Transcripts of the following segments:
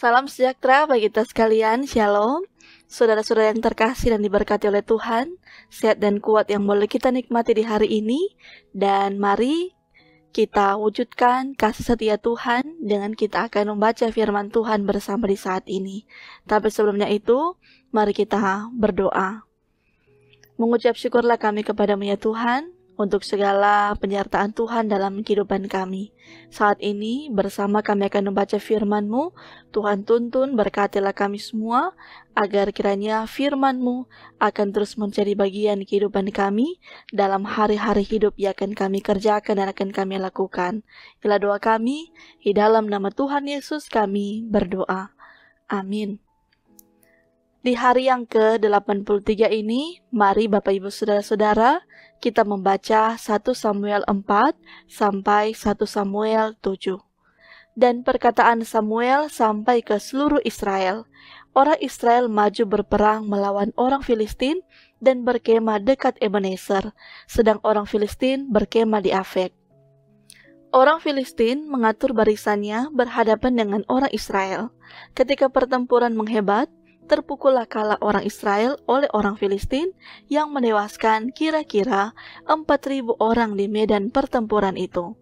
Salam sejahtera bagi kita sekalian, Shalom. Saudara-saudara yang terkasih dan diberkati oleh Tuhan, sehat dan kuat yang boleh kita nikmati di hari ini. Dan mari kita wujudkan kasih setia Tuhan dengan kita akan membaca firman Tuhan bersama di saat ini. Tapi sebelumnya itu, mari kita berdoa. Mengucap syukurlah kami kepadamu ya Tuhan, untuk segala penyertaan Tuhan dalam kehidupan kami. Saat ini bersama kami akan membaca firman-Mu. Tuhan tuntun berkatilah kami semua, agar kiranya firman-Mu akan terus menjadi bagian kehidupan kami dalam hari-hari hidup yang akan kami kerjakan dan akan kami lakukan. Inilah doa kami, di dalam nama Tuhan Yesus kami berdoa. Amin. Di hari yang ke-83 ini, mari Bapak Ibu Saudara-saudara, kita membaca 1 Samuel 4 sampai 1 Samuel 7. Dan perkataan Samuel sampai ke seluruh Israel. Orang Israel maju berperang melawan orang Filistin dan berkemah dekat Ebenezer, sedang orang Filistin berkemah di Afek. Orang Filistin mengatur barisannya berhadapan dengan orang Israel. Ketika pertempuran menghebat, terpukullah kala orang Israel oleh orang Filistin yang menewaskan kira-kira 4.000 orang di medan pertempuran itu.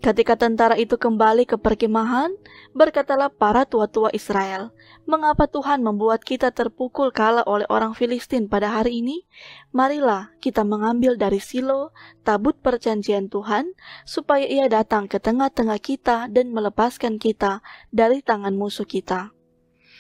Ketika tentara itu kembali ke perkemahan, berkatalah para tua-tua Israel, "Mengapa Tuhan membuat kita terpukul kala oleh orang Filistin pada hari ini? Marilah kita mengambil dari Silo tabut perjanjian Tuhan, supaya ia datang ke tengah-tengah kita dan melepaskan kita dari tangan musuh kita."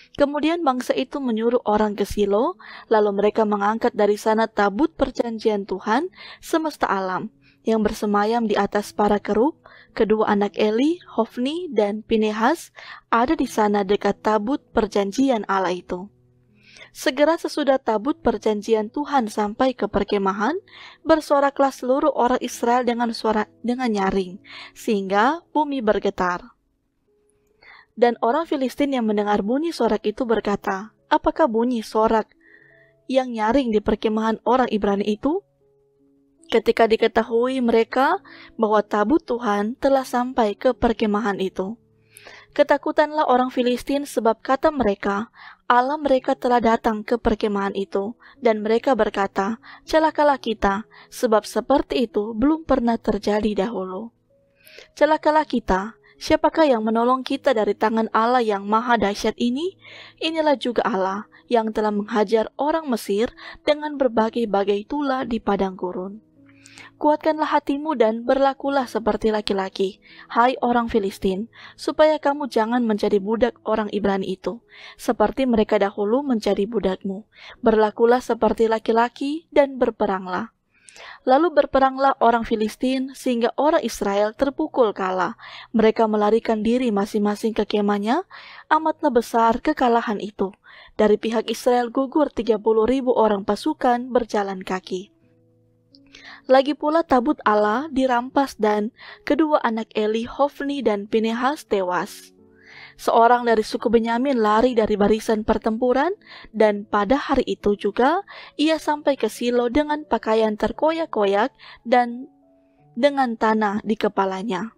Kemudian bangsa itu menyuruh orang ke Silo, lalu mereka mengangkat dari sana tabut perjanjian Tuhan semesta alam, yang bersemayam di atas para kerub. Kedua anak Eli, Hofni dan Pinehas, ada di sana dekat tabut perjanjian Allah itu. Segera sesudah tabut perjanjian Tuhan sampai ke perkemahan, bersoraklah seluruh orang Israel dengan nyaring, sehingga bumi bergetar. Dan orang Filistin yang mendengar bunyi sorak itu berkata, "Apakah bunyi sorak yang nyaring di perkemahan orang Ibrani itu?" Ketika diketahui mereka bahwa tabut Tuhan telah sampai ke perkemahan itu, ketakutanlah orang Filistin sebab kata mereka, Allah mereka telah datang ke perkemahan itu, dan mereka berkata, "Celakalah kita, sebab seperti itu belum pernah terjadi dahulu. Celakalah kita, siapakah yang menolong kita dari tangan Allah yang maha dahsyat ini? Inilah juga Allah yang telah menghajar orang Mesir dengan berbagai-bagai tulah di padang gurun. Kuatkanlah hatimu dan berlakulah seperti laki-laki, hai orang Filistin, supaya kamu jangan menjadi budak orang Ibrani itu, seperti mereka dahulu menjadi budakmu. Berlakulah seperti laki-laki dan berperanglah." Lalu berperanglah orang Filistin sehingga orang Israel terpukul kalah. Mereka melarikan diri masing-masing ke kemahnya. Amatlah besar kekalahan itu. Dari pihak Israel gugur 30.000 orang pasukan berjalan kaki. Lagi pula tabut Allah dirampas dan kedua anak Eli, Hofni dan Pinehas tewas. Seorang dari suku Benyamin lari dari barisan pertempuran, dan pada hari itu juga ia sampai ke Silo dengan pakaian terkoyak-koyak dan dengan tanah di kepalanya.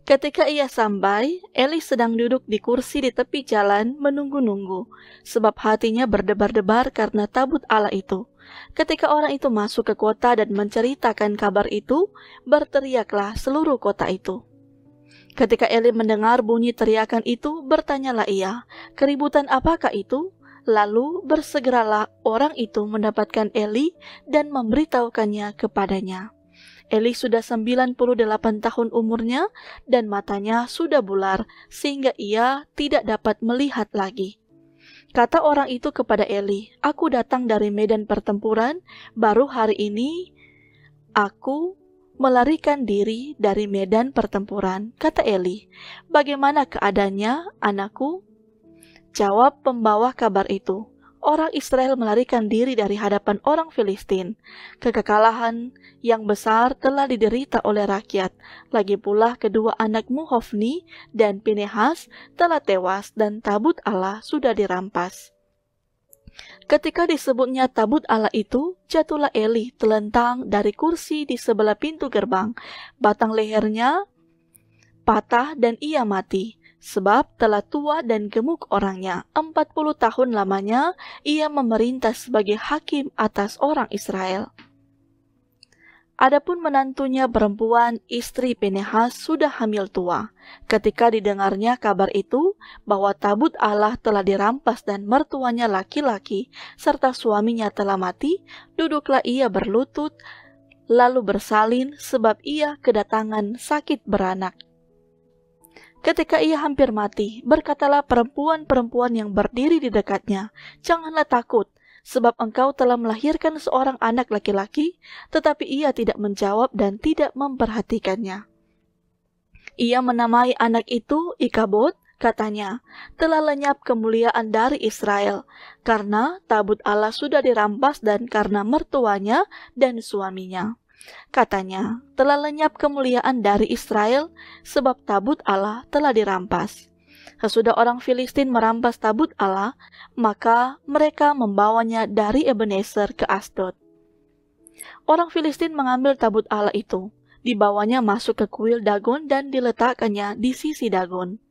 Ketika ia sampai, Eli sedang duduk di kursi di tepi jalan menunggu-nunggu, sebab hatinya berdebar-debar karena tabut Allah itu. Ketika orang itu masuk ke kota dan menceritakan kabar itu, berteriaklah seluruh kota itu. Ketika Eli mendengar bunyi teriakan itu, bertanyalah ia, "Keributan apakah itu?" Lalu bersegeralah orang itu mendapatkan Eli dan memberitahukannya kepadanya. Eli sudah 98 tahun umurnya dan matanya sudah bular sehingga ia tidak dapat melihat lagi. Kata orang itu kepada Eli, "Aku datang dari medan pertempuran, baru hari ini aku melarikan diri dari medan pertempuran." Kata Eli, "Bagaimana keadaannya, anakku?" Jawab pembawa kabar itu, "Orang Israel melarikan diri dari hadapan orang Filistin. Kekalahan yang besar telah diderita oleh rakyat. Lagi pula kedua anakmu Hofni dan Pinehas telah tewas dan tabut Allah sudah dirampas." Ketika disebutnya tabut Allah itu, jatuhlah Eli telentang dari kursi di sebelah pintu gerbang. Batang lehernya patah dan ia mati. sebab telah tua dan gemuk orangnya. 40 tahun lamanya ia memerintah sebagai hakim atas orang Israel. Adapun menantunya perempuan, istri Pinehas, sudah hamil tua. Ketika didengarnya kabar itu, bahwa tabut Allah telah dirampas dan mertuanya laki-laki, serta suaminya telah mati, duduklah ia berlutut, lalu bersalin, sebab ia kedatangan sakit beranak. Ketika ia hampir mati, berkatalah perempuan-perempuan yang berdiri di dekatnya, "Janganlah takut, sebab engkau telah melahirkan seorang anak laki-laki," tetapi ia tidak menjawab dan tidak memperhatikannya. Ia menamai anak itu Ikabod, katanya, "Telah lenyap kemuliaan dari Israel, karena tabut Allah sudah dirampas dan karena mertuanya dan suaminya." Katanya, "Telah lenyap kemuliaan dari Israel, sebab tabut Allah telah dirampas." Sesudah orang Filistin merampas tabut Allah, maka mereka membawanya dari Ebenezer ke Asdod. Orang Filistin mengambil tabut Allah itu, dibawanya masuk ke kuil Dagon dan diletakkannya di sisi Dagon.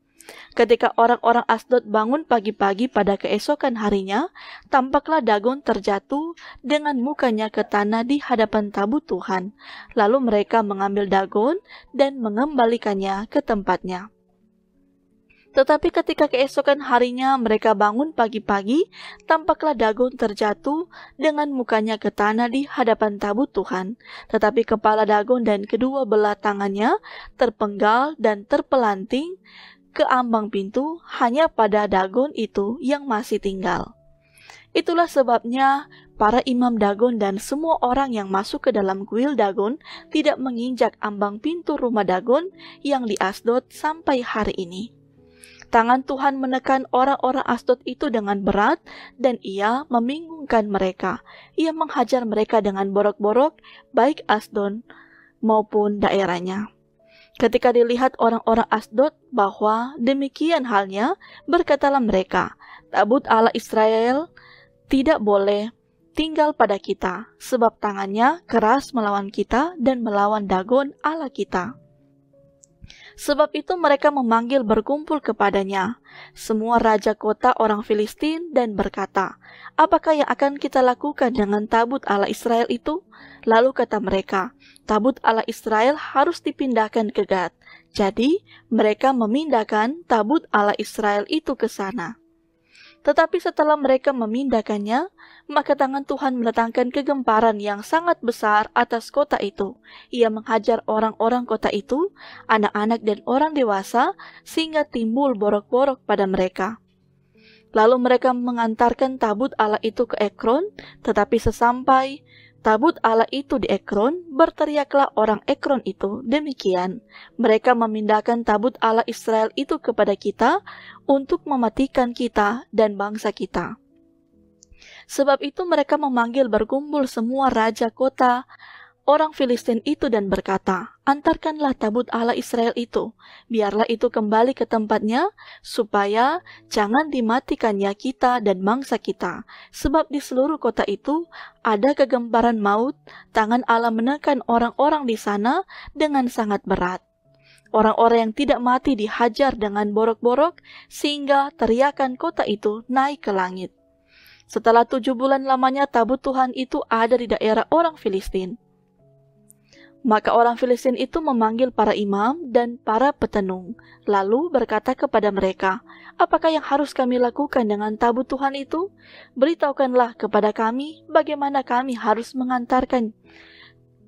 Ketika orang-orang Asdod bangun pagi-pagi pada keesokan harinya, tampaklah Dagon terjatuh dengan mukanya ke tanah di hadapan tabut Tuhan. Lalu mereka mengambil Dagon dan mengembalikannya ke tempatnya. Tetapi ketika keesokan harinya mereka bangun pagi-pagi, tampaklah Dagon terjatuh dengan mukanya ke tanah di hadapan tabut Tuhan. Tetapi kepala Dagon dan kedua belah tangannya terpenggal dan terpelanting ke ambang pintu, hanya pada Dagon itu yang masih tinggal. Itulah sebabnya para imam Dagon dan semua orang yang masuk ke dalam kuil Dagon tidak menginjak ambang pintu rumah Dagon yang di Asdod sampai hari ini. Tangan Tuhan menekan orang-orang Asdod itu dengan berat, dan ia membingungkan mereka. Ia menghajar mereka dengan borok-borok, baik Asdod maupun daerahnya. Ketika dilihat orang-orang Asdod bahwa demikian halnya, berkatalah mereka, "Tabut Allah Israel tidak boleh tinggal pada kita, sebab tangannya keras melawan kita dan melawan Dagon Allah kita." Sebab itu mereka memanggil berkumpul kepadanya semua raja kota orang Filistin dan berkata, "Apakah yang akan kita lakukan dengan tabut Allah Israel itu?" Lalu kata mereka, "Tabut Allah Israel harus dipindahkan ke Gad." Jadi mereka memindahkan tabut Allah Israel itu ke sana. Tetapi setelah mereka memindahkannya, maka tangan Tuhan mendatangkan kegemparan yang sangat besar atas kota itu. Ia menghajar orang-orang kota itu, anak-anak dan orang dewasa, sehingga timbul borok-borok pada mereka. Lalu mereka mengantarkan tabut Allah itu ke Ekron, tetapi sesampai tabut Allah itu di Ekron, berteriaklah orang Ekron itu demikian, "Mereka memindahkan tabut Allah Israel itu kepada kita untuk mematikan kita dan bangsa kita." Sebab itu mereka memanggil berkumpul semua raja kota orang Filistin itu dan berkata, "Antarkanlah tabut Allah Israel itu, biarlah itu kembali ke tempatnya, supaya jangan dimatikannya kita dan bangsa kita. Sebab di seluruh kota itu ada kegemparan maut, tangan Allah menekan orang-orang di sana dengan sangat berat. Orang-orang yang tidak mati dihajar dengan borok-borok, sehingga teriakan kota itu naik ke langit." Setelah 7 bulan lamanya tabut Tuhan itu ada di daerah orang Filistin. Maka orang Filistin itu memanggil para imam dan para petenung, lalu berkata kepada mereka, "Apakah yang harus kami lakukan dengan tabut Tuhan itu? Beritahukanlah kepada kami bagaimana kami harus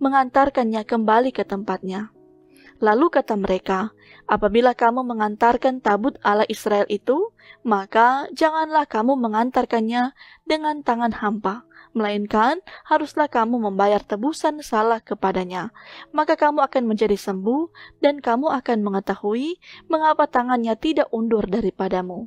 mengantarkannya kembali ke tempatnya." Lalu kata mereka, "Apabila kamu mengantarkan tabut Allah Israel itu, maka janganlah kamu mengantarkannya dengan tangan hampa, melainkan haruslah kamu membayar tebusan salah kepadanya. Maka kamu akan menjadi sembuh, dan kamu akan mengetahui mengapa tangannya tidak undur daripadamu."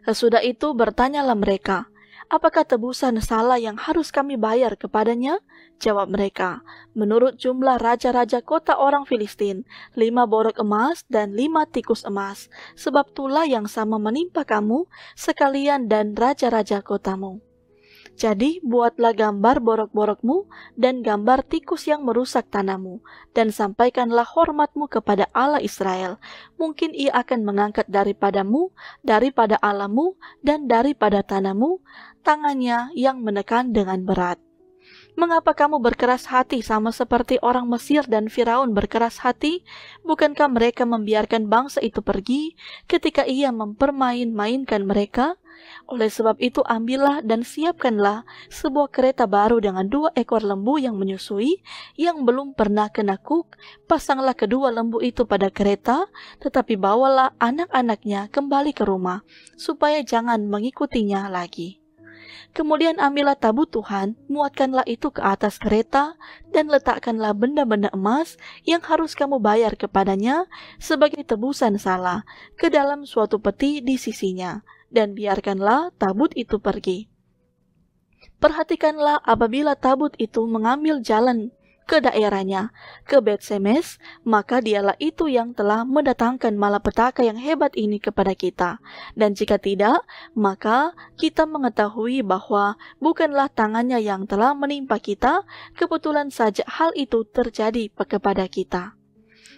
Sesudah itu bertanyalah mereka, "Apakah tebusan salah yang harus kami bayar kepadanya?" Jawab mereka, "Menurut jumlah raja-raja kota orang Filistin, 5 borok emas dan 5 tikus emas, sebab tulah yang sama menimpa kamu sekalian dan raja-raja kotamu." Jadi buatlah gambar borok-borokmu dan gambar tikus yang merusak tanahmu, dan sampaikanlah hormatmu kepada Allah Israel. Mungkin ia akan mengangkat daripadamu, daripada Allahmu, dan daripada tanahmu, tangannya yang menekan dengan berat. Mengapa kamu berkeras hati sama seperti orang Mesir dan Firaun berkeras hati? Bukankah mereka membiarkan bangsa itu pergi ketika ia mempermain-mainkan mereka? Oleh sebab itu ambillah dan siapkanlah sebuah kereta baru dengan 2 ekor lembu yang menyusui, yang belum pernah kena kuk. Pasanglah kedua lembu itu pada kereta, tetapi bawalah anak-anaknya kembali ke rumah, supaya jangan mengikutinya lagi. Kemudian ambillah tabut Tuhan, muatkanlah itu ke atas kereta, dan letakkanlah benda-benda emas yang harus kamu bayar kepadanya sebagai tebusan salah ke dalam suatu peti di sisinya, dan biarkanlah tabut itu pergi. Perhatikanlah apabila tabut itu mengambil jalan ke daerahnya, ke Bet-Semes, maka dialah itu yang telah mendatangkan malapetaka yang hebat ini kepada kita. Dan jika tidak, maka kita mengetahui bahwa bukanlah tangannya yang telah menimpa kita, kebetulan saja hal itu terjadi kepada kita.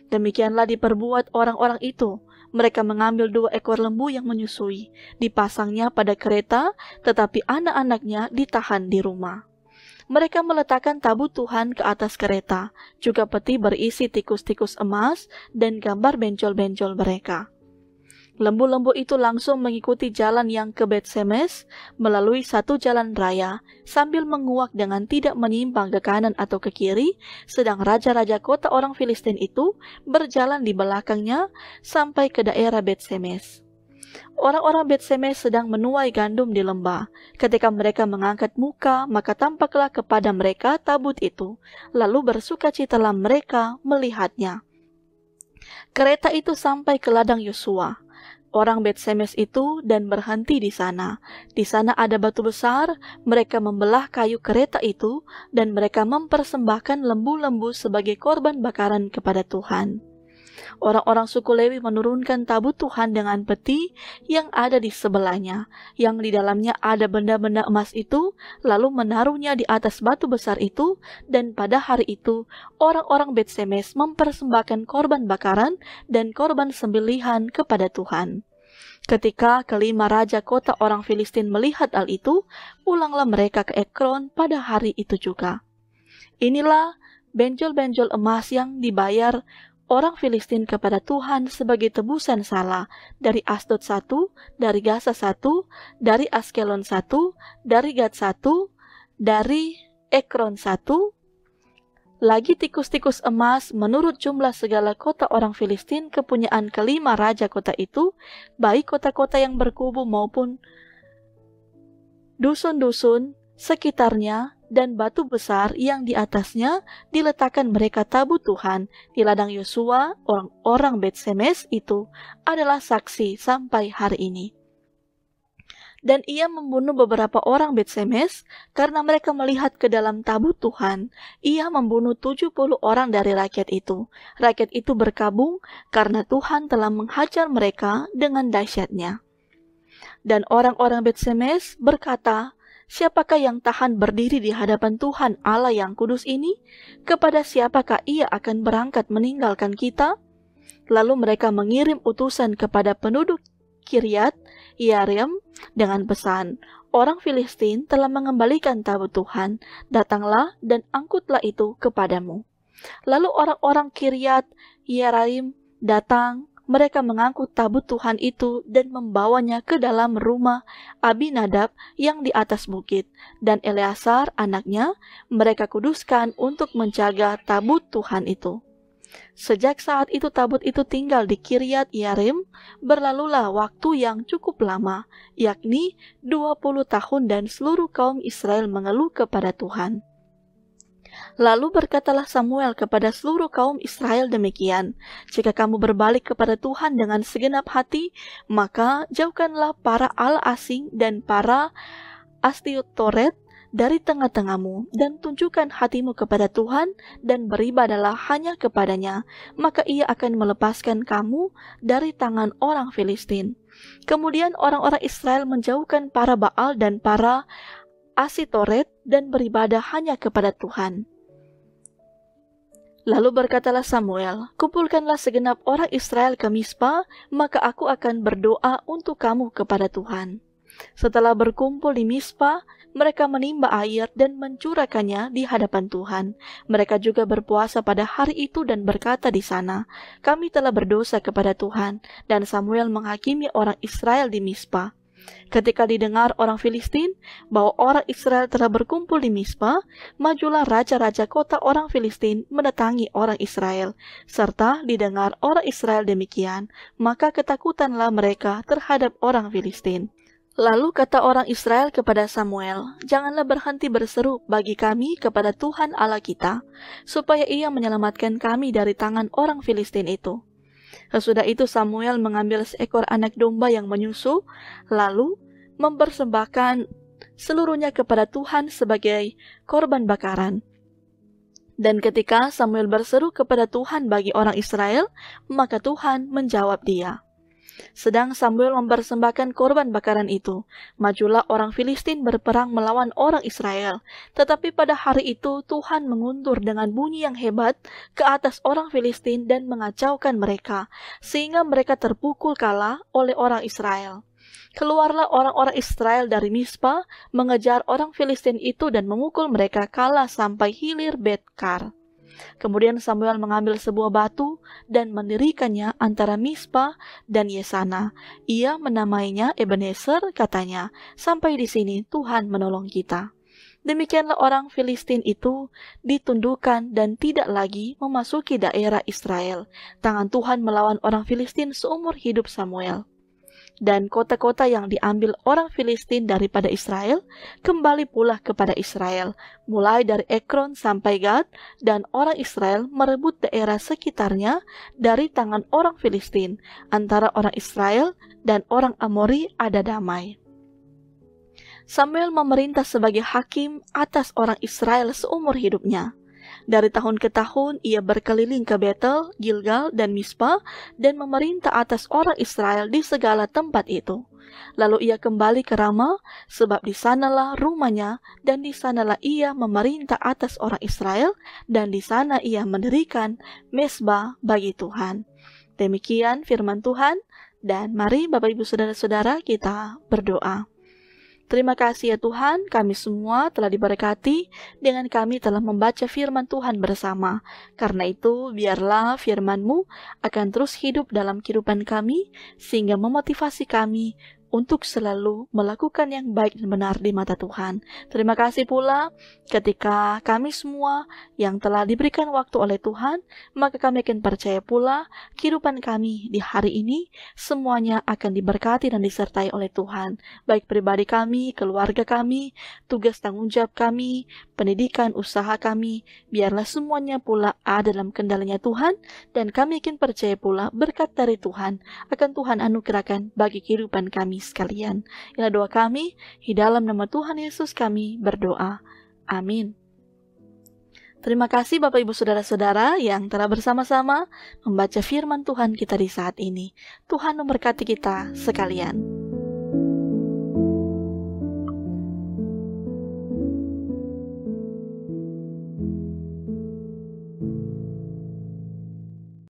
Demikianlah diperbuat orang-orang itu. Mereka mengambil 2 ekor lembu yang menyusui, dipasangnya pada kereta, tetapi anak-anaknya ditahan di rumah. Mereka meletakkan tabut Tuhan ke atas kereta, juga peti berisi tikus-tikus emas dan gambar benjol-benjol mereka. Lembu-lembu itu langsung mengikuti jalan yang ke Bet-Semes melalui satu jalan raya, sambil menguak dengan tidak menyimpang ke kanan atau ke kiri, sedang raja-raja kota orang Filistin itu berjalan di belakangnya sampai ke daerah Bet-Semes. Orang-orang Bet-Semes sedang menuai gandum di lembah. Ketika mereka mengangkat muka, maka tampaklah kepada mereka tabut itu. Lalu bersukacitalah mereka melihatnya. Kereta itu sampai ke ladang Yosua, orang Bet-Semes itu, dan berhenti di sana. Di sana ada batu besar. Mereka membelah kayu kereta itu, dan mereka mempersembahkan lembu-lembu sebagai korban bakaran kepada Tuhan. Orang-orang suku Lewi menurunkan tabut Tuhan dengan peti yang ada di sebelahnya, yang di dalamnya ada benda-benda emas itu, lalu menaruhnya di atas batu besar itu, dan pada hari itu orang-orang Bet-Semes mempersembahkan korban bakaran dan korban sembelihan kepada Tuhan. Ketika kelima raja kota orang Filistin melihat hal itu, pulanglah mereka ke Ekron pada hari itu juga. Inilah benjol-benjol emas yang dibayar orang Filistin kepada Tuhan sebagai tebusan salah dari Asdod 1, dari Gaza 1, dari Askelon 1, dari Gad 1, dari Ekron 1, lagi tikus-tikus emas menurut jumlah segala kota orang Filistin kepunyaan kelima raja kota itu, baik kota-kota yang berkubu maupun dusun-dusun sekitarnya, dan batu besar yang di atasnya diletakkan mereka tabut Tuhan di ladang Yosua. Orang-orang Bet-Semes itu adalah saksi sampai hari ini. Dan ia membunuh beberapa orang Bet-Semes karena mereka melihat ke dalam tabut Tuhan. Ia membunuh 70 orang dari rakyat itu. Rakyat itu berkabung karena Tuhan telah menghajar mereka dengan dahsyatnya. Dan orang-orang Bet-Semes berkata, "Siapakah yang tahan berdiri di hadapan Tuhan Allah yang kudus ini? Kepada siapakah ia akan berangkat meninggalkan kita?" Lalu mereka mengirim utusan kepada penduduk Kiryat Yearim dengan pesan, "Orang Filistin telah mengembalikan tabut Tuhan, datanglah dan angkutlah itu kepadamu." Lalu orang-orang Kiryat Yearim datang. Mereka mengangkut tabut Tuhan itu dan membawanya ke dalam rumah Abinadab yang di atas bukit, dan Eleazar anaknya mereka kuduskan untuk menjaga tabut Tuhan itu. Sejak saat itu tabut itu tinggal di Kiryat Yearim. Berlalulah waktu yang cukup lama, yakni 20 tahun, dan seluruh kaum Israel mengeluh kepada Tuhan. Lalu berkatalah Samuel kepada seluruh kaum Israel demikian, "Jika kamu berbalik kepada Tuhan dengan segenap hati, maka jauhkanlah para Allah asing dan para Astiotoret dari tengah-tengahmu, dan tunjukkan hatimu kepada Tuhan, dan beribadahlah hanya kepadanya, maka ia akan melepaskan kamu dari tangan orang Filistin." Kemudian orang-orang Israel menjauhkan para Baal dan para Asitoret dan beribadah hanya kepada Tuhan. Lalu berkatalah Samuel, kumpulkanlah segenap orang Israel ke Mispa, maka aku akan berdoa untuk kamu kepada Tuhan. Setelah berkumpul di Mispa, mereka menimba air dan mencurahkannya di hadapan Tuhan. Mereka juga berpuasa pada hari itu dan berkata di sana, kami telah berdosa kepada Tuhan, dan Samuel menghakimi orang Israel di Mispa. Ketika didengar orang Filistin bahwa orang Israel telah berkumpul di Mispa, majulah raja-raja kota orang Filistin mendatangi orang Israel. Serta didengar orang Israel demikian, maka ketakutanlah mereka terhadap orang Filistin. Lalu kata orang Israel kepada Samuel, janganlah berhenti berseru bagi kami kepada Tuhan Allah kita, supaya ia menyelamatkan kami dari tangan orang Filistin itu. Sesudah itu Samuel mengambil seekor anak domba yang menyusu, lalu mempersembahkan seluruhnya kepada Tuhan sebagai korban bakaran. Dan ketika Samuel berseru kepada Tuhan bagi orang Israel, maka Tuhan menjawab dia. Sedang Samuel mempersembahkan korban bakaran itu, majulah orang Filistin berperang melawan orang Israel. Tetapi pada hari itu Tuhan menguntur dengan bunyi yang hebat ke atas orang Filistin dan mengacaukan mereka, sehingga mereka terpukul kalah oleh orang Israel. Keluarlah orang-orang Israel dari Mispa, mengejar orang Filistin itu dan memukul mereka kalah sampai hilir Bet-Kar. Kemudian Samuel mengambil sebuah batu dan mendirikannya antara Mispa dan Yesana. Ia menamainya Ebenezer, katanya, sampai di sini Tuhan menolong kita. Demikianlah orang Filistin itu ditundukkan dan tidak lagi memasuki daerah Israel. Tangan Tuhan melawan orang Filistin seumur hidup Samuel. Dan kota-kota yang diambil orang Filistin daripada Israel kembali pula kepada Israel, mulai dari Ekron sampai Gad, dan orang Israel merebut daerah sekitarnya dari tangan orang Filistin. Antara orang Israel dan orang Amori ada damai. Samuel memerintah sebagai hakim atas orang Israel seumur hidupnya. Dari tahun ke tahun ia berkeliling ke Betel, Gilgal, dan Mispa dan memerintah atas orang Israel di segala tempat itu. Lalu ia kembali ke Rama, sebab di sanalah rumahnya dan di sanalah ia memerintah atas orang Israel dan di sana ia mendirikan mezbah bagi Tuhan. Demikian firman Tuhan, dan mari Bapak Ibu Saudara-saudara kita berdoa. Terima kasih ya Tuhan, kami semua telah diberkati dengan kami telah membaca firman Tuhan bersama. Karena itu, biarlah firman-Mu akan terus hidup dalam kehidupan kami, sehingga memotivasi kami untuk selalu melakukan yang baik dan benar di mata Tuhan. Terima kasih pula ketika kami semua yang telah diberikan waktu oleh Tuhan, maka kami akan percaya pula kehidupan kami di hari ini semuanya akan diberkati dan disertai oleh Tuhan. Baik pribadi kami, keluarga kami, tugas tanggung jawab kami, pendidikan, usaha kami, biarlah semuanya pula ada dalam kendalinya Tuhan, dan kami akan percaya pula berkat dari Tuhan akan Tuhan anugerahkan bagi kehidupan kami sekalian. Inilah doa kami, di dalam nama Tuhan Yesus kami berdoa. Amin. Terima kasih Bapak Ibu Saudara-saudara yang telah bersama-sama membaca firman Tuhan kita di saat ini. Tuhan memberkati kita sekalian.